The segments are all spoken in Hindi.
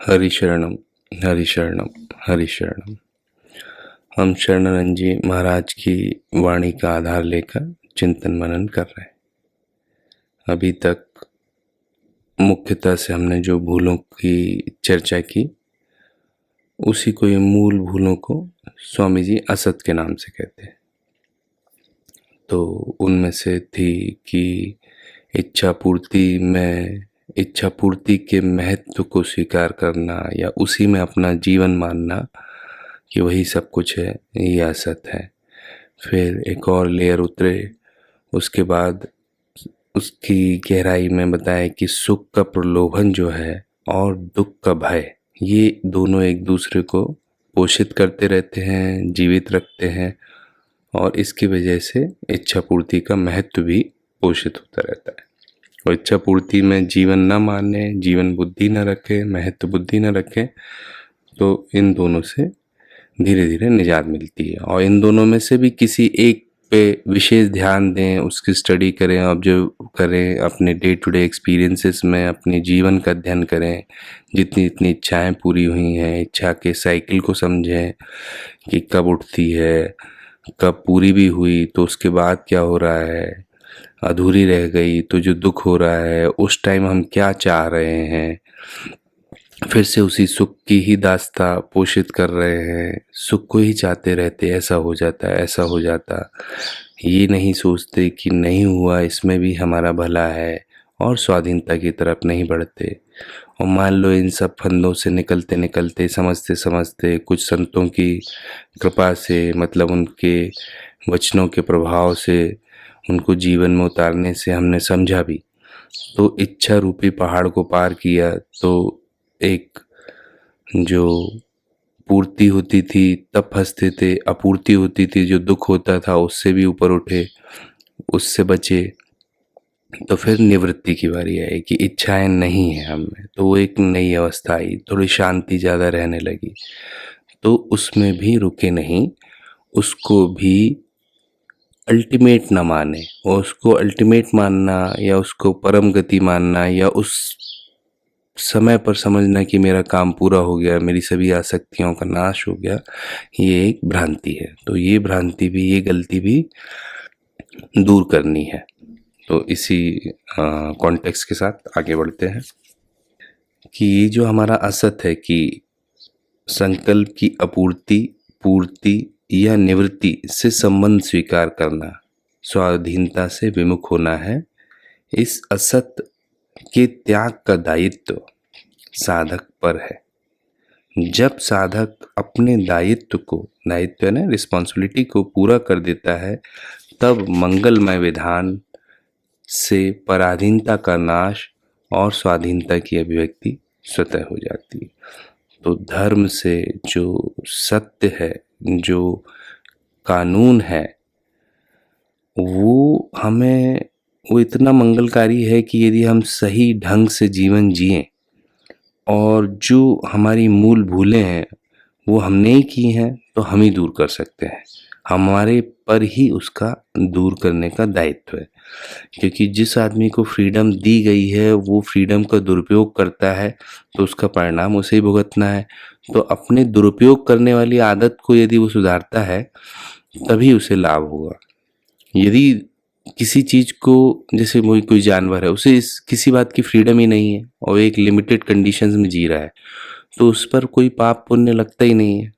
हरिशरणम हरिशरणम हरिशरणम। हम शरणानंद जी महाराज की वाणी का आधार लेकर चिंतन मनन कर रहे हैं। अभी तक मुख्यतः से हमने जो भूलों की चर्चा की, उसी को ये मूल भूलों को स्वामी जी असत के नाम से कहते हैं। तो उनमें से थी कि इच्छा पूर्ति के महत्व को स्वीकार करना या उसी में अपना जीवन मानना कि वही सब कुछ है, ये असत है। फिर एक और लेयर उतरे, उसके बाद उसकी गहराई में बताया कि सुख का प्रलोभन जो है और दुख का भय, ये दोनों एक दूसरे को पोषित करते रहते हैं, जीवित रखते हैं, और इसकी वजह से इच्छा पूर्ति का महत्व भी पोषित होता रहता है। और इच्छा पूर्ति में जीवन न माने, जीवन बुद्धि न रखे, महत्व बुद्धि न रखे, तो इन दोनों से धीरे धीरे निजात मिलती है। और इन दोनों में से भी किसी एक पे विशेष ध्यान दें, उसकी स्टडी करें, ऑब्जर्व करें, अपने डे टू डे एक्सपीरियंसेस में अपने जीवन का अध्ययन करें। जितनी जितनी इच्छाएं पूरी हुई हैं, इच्छा के साइकिल को समझें कि कब उठती है, कब पूरी भी हुई तो उसके बाद क्या हो रहा है, अधूरी रह गई तो जो दुख हो रहा है उस टाइम हम क्या चाह रहे हैं, फिर से उसी सुख की ही दास्ता पोषित कर रहे हैं, सुख को ही चाहते रहते, ऐसा हो जाता ऐसा हो जाता, ये नहीं सोचते कि नहीं हुआ इसमें भी हमारा भला है, और स्वाधीनता की तरफ नहीं बढ़ते। और मान लो इन सब फंदों से निकलते निकलते, समझते समझते, कुछ संतों की कृपा से, मतलब उनके वचनों के प्रभाव से, उनको जीवन में उतारने से हमने समझा भी, तो इच्छा रूपी पहाड़ को पार किया, तो एक जो पूर्ति होती थी तब फंसते थे, अपूर्ति होती थी जो दुख होता था उससे भी ऊपर उठे, उससे बचे। तो फिर निवृत्ति की बारी आई कि इच्छाएं नहीं है हम में, तो वो एक नई अवस्था आई, थोड़ी शांति ज़्यादा रहने लगी। तो उसमें भी रुके नहीं, उसको भी अल्टीमेट ना माने, और उसको अल्टीमेट मानना या उसको परम गति मानना या उस समय पर समझना कि मेरा काम पूरा हो गया, मेरी सभी आसक्तियों का नाश हो गया, ये एक भ्रांति है। तो ये भ्रांति भी, ये गलती भी दूर करनी है। तो इसी कॉन्टेक्स्ट के साथ आगे बढ़ते हैं कि ये जो हमारा असत है कि संकल्प की अपूर्ति, पूर्ति या निवृत्ति से संबंध स्वीकार करना, स्वाधीनता से विमुख होना है, इस असत के त्याग का दायित्व साधक पर है। जब साधक अपने दायित्व ने रिस्पॉन्सिबिलिटी को पूरा कर देता है, तब मंगलमय विधान से पराधीनता का नाश और स्वाधीनता की अभिव्यक्ति स्वतः हो जाती है। तो धर्म से जो सत्य है, जो कानून है, वो इतना मंगलकारी है कि यदि हम सही ढंग से जीवन जिएं और जो हमारी मूल भूलें हैं वो हमने ही की हैं, तो हम ही दूर कर सकते हैं। हमारे पर ही उसका दूर करने का दायित्व है, क्योंकि जिस आदमी को फ्रीडम दी गई है वो फ्रीडम का दुरुपयोग करता है, तो उसका परिणाम उसे ही भुगतना है। तो अपने दुरुपयोग करने वाली आदत को यदि वो सुधारता है तभी उसे लाभ होगा। यदि किसी चीज़ को, जैसे कोई जानवर है, उसे किसी बात की फ्रीडम ही नहीं है और एक लिमिटेड कंडीशंस में जी रहा है, तो उस पर कोई पाप पुण्य लगता ही नहीं है।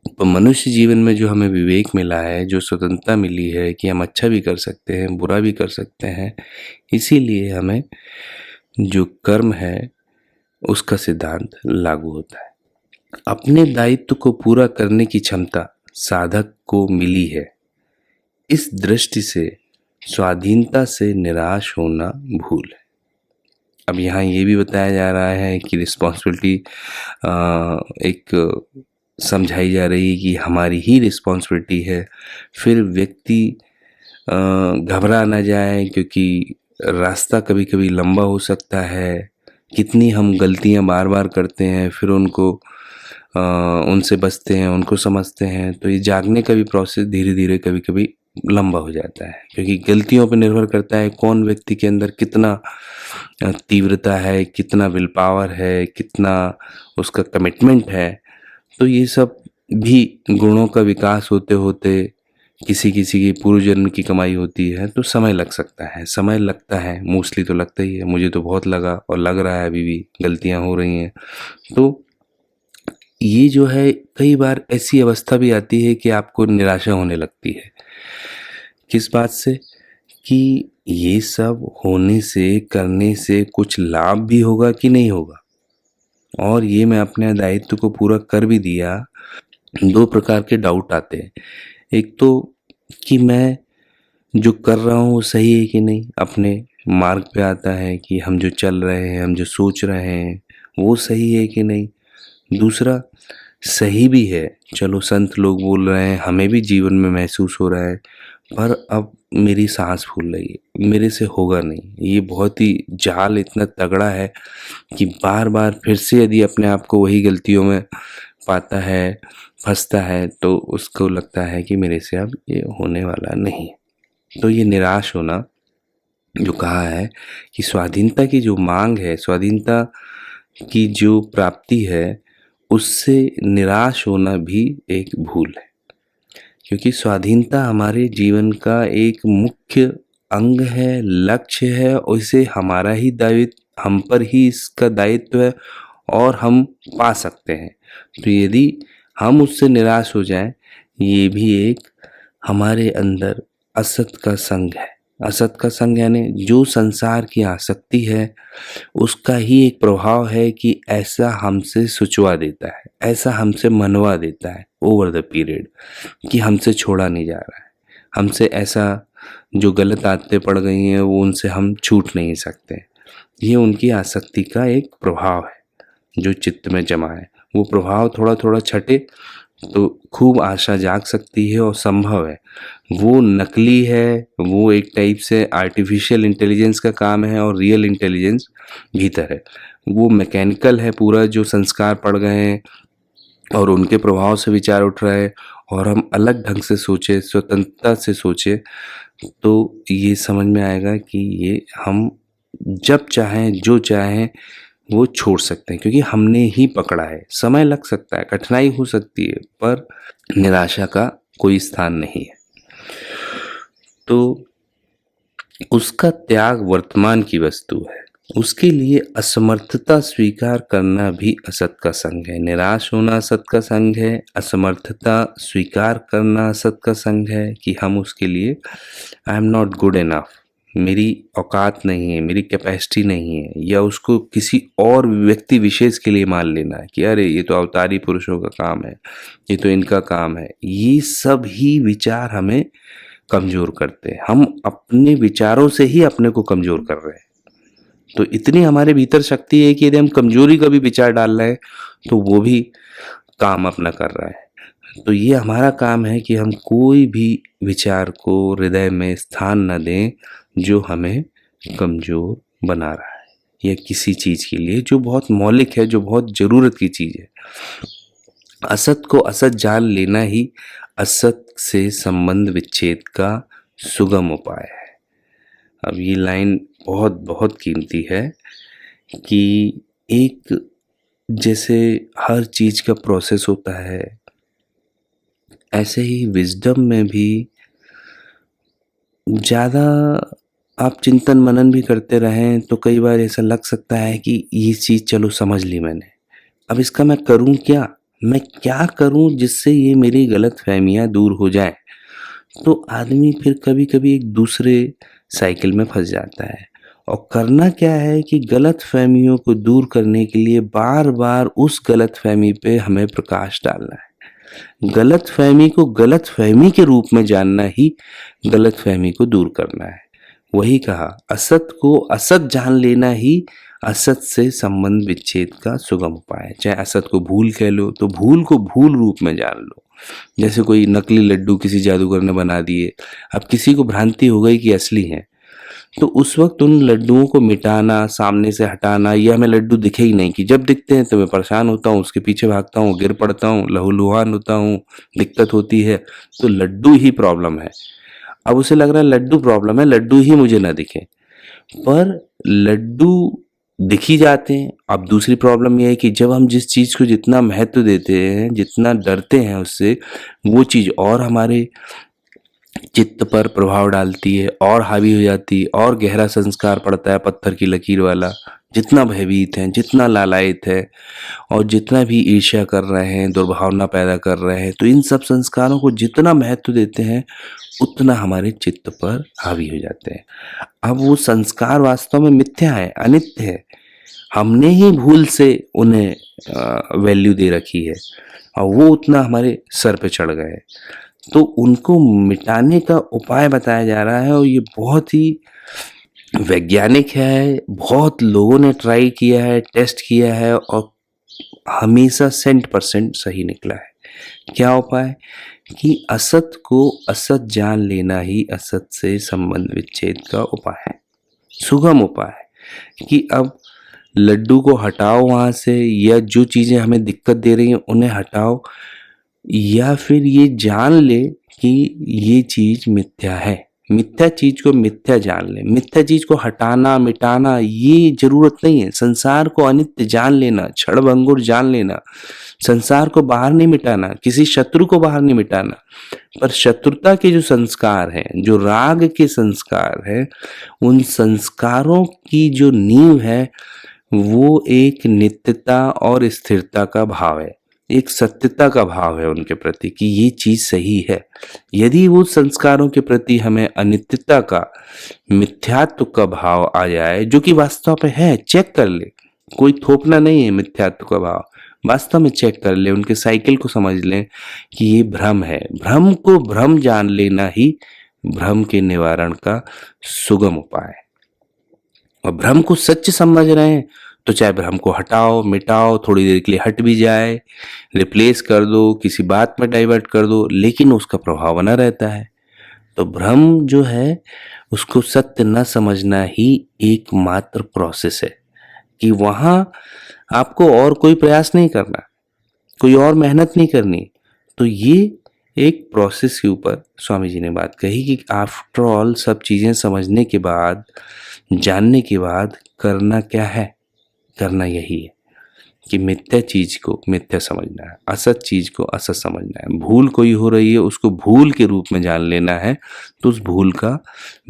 तो मनुष्य जीवन में जो हमें विवेक मिला है, जो स्वतंत्रता मिली है कि हम अच्छा भी कर सकते हैं, बुरा भी कर सकते हैं, इसीलिए हमें जो कर्म है उसका सिद्धांत लागू होता है। अपने दायित्व को पूरा करने की क्षमता साधक को मिली है। इस दृष्टि से स्वाधीनता से निराश होना भूल है। अब यहाँ ये भी बताया जा रहा है कि रिस्पॉन्सिबिलिटी एक समझाई जा रही है कि हमारी ही रिस्पॉन्सिबिलिटी है। फिर व्यक्ति घबरा ना जाए, क्योंकि रास्ता कभी कभी लंबा हो सकता है। कितनी हम गलतियाँ बार बार करते हैं, फिर उनसे बचते हैं, उनको समझते हैं, तो ये जागने का भी प्रोसेस धीरे धीरे कभी कभी लंबा हो जाता है, क्योंकि गलतियों पर निर्भर करता है कौन व्यक्ति के अंदर कितना तीव्रता है, कितना विल पावर है, कितना उसका कमिटमेंट है। तो ये सब भी गुणों का विकास होते होते किसी किसी की पूर्व जन्म की कमाई होती है, तो समय लग सकता है, समय लगता है, मोस्टली तो लगता ही है। मुझे तो बहुत लगा और लग रहा है, अभी भी गलतियां हो रही हैं। तो ये जो है, कई बार ऐसी अवस्था भी आती है कि आपको निराशा होने लगती है। किस बात से? कि ये सब होने से, करने से कुछ लाभ भी होगा कि नहीं होगा, और ये मैं अपने दायित्व को पूरा कर भी दिया। दो प्रकार के डाउट आते हैं। एक तो कि मैं जो कर रहा हूँ वो सही है कि नहीं, अपने मार्ग पे आता है कि हम जो चल रहे हैं, हम जो सोच रहे हैं वो सही है कि नहीं। दूसरा, सही भी है, चलो संत लोग बोल रहे हैं, हमें भी जीवन में महसूस हो रहा है, पर अब मेरी सांस फूल रही है, मेरे से होगा नहीं। ये बहुत ही जाल इतना तगड़ा है कि बार बार फिर से यदि अपने आप को वही गलतियों में पाता है, फंसता है, तो उसको लगता है कि मेरे से अब ये होने वाला नहीं। तो ये निराश होना, जो कहा है कि स्वाधीनता की जो मांग है, स्वाधीनता की जो प्राप्ति है, उससे निराश होना भी एक भूल है। क्योंकि स्वाधीनता हमारे जीवन का एक मुख्य अंग है, लक्ष्य है, और इसे हमारा ही दायित्व, हम पर ही इसका दायित्व है और हम पा सकते हैं। तो यदि हम उससे निराश हो जाएं, ये भी एक हमारे अंदर असत का संग है। असत का संग यानी जो संसार की आसक्ति है, उसका ही एक प्रभाव है कि ऐसा हमसे सुचवा देता है, ऐसा हमसे मनवा देता है ओवर द पीरियड, कि हमसे छोड़ा नहीं जा रहा है। हमसे ऐसा जो गलत आदतें पड़ गई हैं, वो उनसे हम छूट नहीं सकते। ये उनकी आसक्ति का एक प्रभाव है जो चित्त में जमा है। वो प्रभाव थोड़ा थोड़ा छटे तो खूब आशा जाग सकती है, और संभव है। वो नकली है, वो एक टाइप से आर्टिफिशियल इंटेलिजेंस का काम है, और रियल इंटेलिजेंस भीतर है। वो मैकेनिकल है पूरा, जो संस्कार पड़ गए हैं और उनके प्रभाव से विचार उठ रहा है, और हम अलग ढंग से सोचे, स्वतंत्रता से सोचे, तो ये समझ में आएगा कि ये हम जब चाहें, जो चाहें वो छोड़ सकते हैं, क्योंकि हमने ही पकड़ा है। समय लग सकता है, कठिनाई हो सकती है, पर निराशा का कोई स्थान नहीं है। तो उसका त्याग वर्तमान की वस्तु है। उसके लिए असमर्थता स्वीकार करना भी असत का संग है। निराश होना असत का संग है, असमर्थता स्वीकार करना असत का संग है, कि हम उसके लिए I am not good enough, मेरी औकात नहीं है, मेरी कैपेसिटी नहीं है, या उसको किसी और व्यक्ति विशेष के लिए मान लेना है कि अरे ये तो अवतारी पुरुषों का काम है, ये तो इनका काम है। ये सब ही विचार हमें कमज़ोर करते हैं। हम अपने विचारों से ही अपने को कमज़ोर कर रहे हैं। तो इतनी हमारे भीतर शक्ति है कि यदि हम कमज़ोरी का भी विचार डाल रहे हैं, तो वो भी काम अपना कर रहा है। तो ये हमारा काम है कि हम कोई भी विचार को हृदय में स्थान न दें जो हमें कमज़ोर बना रहा है, या किसी चीज़ के लिए जो बहुत मौलिक है, जो बहुत ज़रूरत की चीज़ है। असत को असत जान लेना ही असत से संबंध विच्छेद का सुगम उपाय है। अब ये लाइन बहुत बहुत कीमती है कि एक जैसे हर चीज़ का प्रोसेस होता है, ऐसे ही विजडम में भी ज़्यादा आप चिंतन मनन भी करते रहें तो कई बार ऐसा लग सकता है कि ये चीज़ चलो समझ ली मैंने, अब इसका मैं करूं क्या, मैं क्या करूं जिससे ये मेरी गलत फहमियाँ दूर हो जाएं। तो आदमी फिर कभी कभी एक दूसरे साइकिल में फंस जाता है, और करना क्या है कि गलत फहमियों को दूर करने के लिए बार बार उस गलत फहमी पे हमें प्रकाश डालना है। गलत फहमी को गलत फहमी के रूप में जानना ही गलत फहमी को दूर करना है। वही कहा, असत को असत जान लेना ही असत से संबंध विच्छेद का सुगम उपाय है। चाहे असत को भूल कह लो, तो भूल को भूल रूप में जान लो। जैसे कोई नकली लड्डू किसी जादूगर ने बना दिए, अब किसी को भ्रांति हो गई कि असली हैं, तो उस वक्त उन लड्डुओं को मिटाना, सामने से हटाना, ये हमें लड्डू दिखे ही नहीं, कि जब दिखते हैं तो मैं परेशान होता हूँ, उसके पीछे भागता हूँ, गिर पड़ता हूँ, लहूलुहान होता हूँ, दिक्कत होती है। तो लड्डू ही प्रॉब्लम है। अब उसे लग रहा है लड्डू प्रॉब्लम है, लड्डू ही मुझे ना दिखे। पर लड्डू दिख ही जाते हैं। अब दूसरी प्रॉब्लम ये है कि जब हम जिस चीज़ को जितना महत्व देते हैं, जितना डरते हैं उससे, वो चीज़ और हमारे चित्त पर प्रभाव डालती है और हावी हो जाती है और गहरा संस्कार पड़ता है पत्थर की लकीर वाला। जितना भयभीत हैं, जितना लालायित है और जितना भी ईर्ष्या कर रहे हैं, दुर्भावना पैदा कर रहे हैं, तो इन सब संस्कारों को जितना महत्व देते हैं उतना हमारे चित्त पर हावी हो जाते हैं। अब वो संस्कार वास्तव में मिथ्या है, अनित्य है। हमने ही भूल से उन्हें वैल्यू दे रखी है और वो उतना हमारे सर पे चढ़ गए। तो उनको मिटाने का उपाय बताया जा रहा है और ये बहुत ही वैज्ञानिक है। बहुत लोगों ने ट्राई किया है, टेस्ट किया है और हमेशा 100% सही निकला है। क्या उपाय? कि असत को असत जान लेना ही असत से संबंध विच्छेद का उपाय है, सुगम उपाय है। कि अब लड्डू को हटाओ वहाँ से, या जो चीज़ें हमें दिक्कत दे रही हैं उन्हें हटाओ, या फिर ये जान ले कि ये चीज़ मिथ्या है। मिथ्या चीज़ को मिथ्या जान ले। मिथ्या चीज़ को हटाना मिटाना ये ज़रूरत नहीं है। संसार को अनित्य जान लेना, क्षणभंगुर जान लेना। संसार को बाहर नहीं मिटाना, किसी शत्रु को बाहर नहीं मिटाना, पर शत्रुता के जो संस्कार हैं, जो राग के संस्कार हैं, उन संस्कारों की जो नींव है वो एक नित्यता और स्थिरता का भाव है, एक सत्यता का भाव है उनके प्रति कि ये चीज सही है। यदि वो संस्कारों के प्रति हमें अनित्यता का, मिथ्यात्व का भाव आ जाए, जो कि वास्तव में है, चेक कर ले, कोई थोपना नहीं है मिथ्यात्व का भाव, वास्तव में चेक कर ले, उनके साइकिल को समझ लें कि ये भ्रम है। भ्रम को भ्रम जान लेना ही भ्रम के निवारण का सुगम उपाय है। और भ्रम को सच समझ रहे हैं तो चाहे भ्रम को हटाओ मिटाओ, थोड़ी देर के लिए हट भी जाए, रिप्लेस कर दो, किसी बात में डाइवर्ट कर दो, लेकिन उसका प्रभाव बना रहता है। तो भ्रम जो है उसको सत्य न समझना ही एकमात्र प्रोसेस है कि वहां आपको और कोई प्रयास नहीं करना, कोई और मेहनत नहीं करनी। तो ये एक प्रोसेस के ऊपर स्वामी जी ने बात कही कि आफ्टर ऑल सब चीज़ें समझने के बाद, जानने के बाद करना क्या है? करना यही है कि मिथ्या चीज को मिथ्या समझना है, असत चीज को असत समझना है। भूल कोई हो रही है उसको भूल के रूप में जान लेना है, तो उस भूल का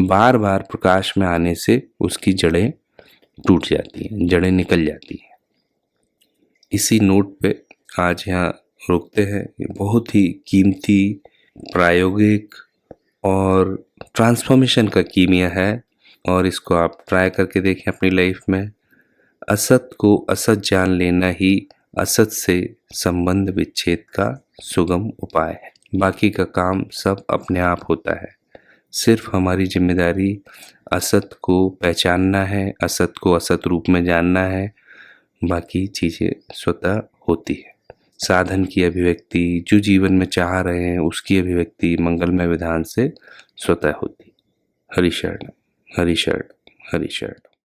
बार बार प्रकाश में आने से उसकी जड़ें टूट जाती हैं, जड़ें निकल जाती हैं। इसी नोट पे आज यहाँ रुकते हैं। ये बहुत ही कीमती, प्रायोगिक और ट्रांसफॉर्मेशन का कीमिया है और इसको आप ट्राई करके देखें अपनी लाइफ में। असत को असत जान लेना ही असत से संबंध विच्छेद का सुगम उपाय है। बाकी का काम सब अपने आप होता है। सिर्फ हमारी जिम्मेदारी असत को पहचानना है, असत को असत रूप में जानना है। बाकी चीज़ें स्वतः होती है। साधन की अभिव्यक्ति, जो जीवन में चाह रहे हैं उसकी अभिव्यक्ति मंगलमय विधान से स्वतः होती। हरि शरण, हरि शरण, हरि शरण।